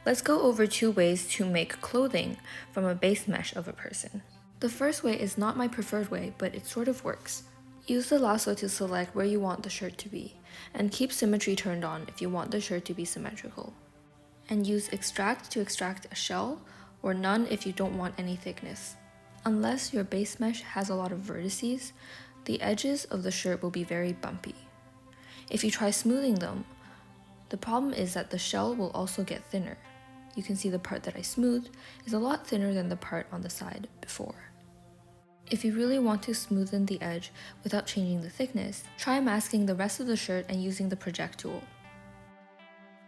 Let's go over 2 ways to make clothing from a base mesh of a person. The first way is not my preferred way, but it sort of works. Use the lasso to select where you want the shirt to be, and keep symmetry turned on if you want the shirt to be symmetrical. And use extract to extract a shell, or none if you don't want any thickness. Unless your base mesh has a lot of vertices, the edges of the shirt will be very bumpy. If you try smoothing them, the problem is that the shell will also get thinner. You can see the part that I smoothed is a lot thinner than the part on the side before. If you really want to smoothen the edge without changing the thickness, try masking the rest of the shirt and using the project tool.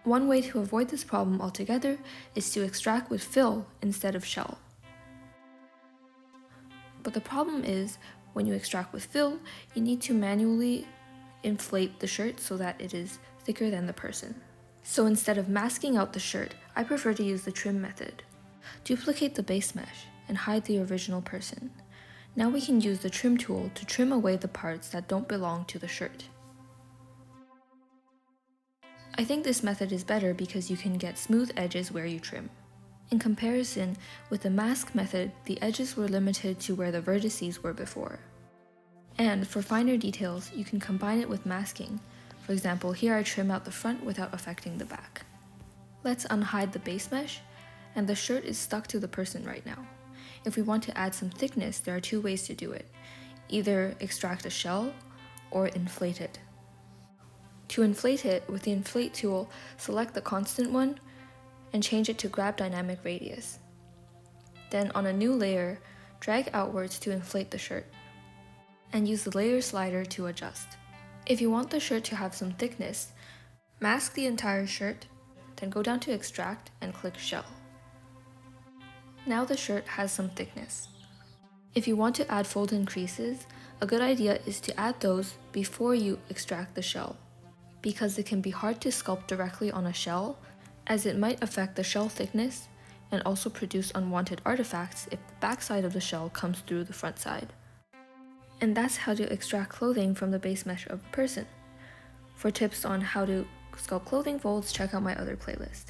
One way to avoid this problem altogether is to extract with fill instead of shell. But the problem is, when you extract with fill, you need to manually inflate the shirt so that it is thicker than the person. So instead of masking out the shirt, I prefer to use the trim method. Duplicate the base mesh and hide the original person. Now we can use the trim tool to trim away the parts that don't belong to the shirt. I think this method is better because you can get smooth edges where you trim. In comparison, with the mask method, the edges were limited to where the vertices were before. And for finer details, you can combine it with masking. For example, here I trim out the front without affecting the back. Let's unhide the base mesh, and the shirt is stuck to the person right now. If we want to add some thickness, there are 2 ways to do it. Either extract a shell or inflate it. To inflate it, with the Inflate tool, select the constant one and change it to grab dynamic radius. Then on a new layer, drag outwards to inflate the shirt, and use the layer slider to adjust. If you want the shirt to have some thickness, mask the entire shirt, then go down to extract and click shell. Now the shirt has some thickness. If you want to add fold-in creases, a good idea is to add those before you extract the shell, because it can be hard to sculpt directly on a shell, as it might affect the shell thickness and also produce unwanted artifacts if the backside of the shell comes through the front side. And that's how to extract clothing from the base mesh of a person. For tips on how to sculpt clothing folds, check out my other playlist.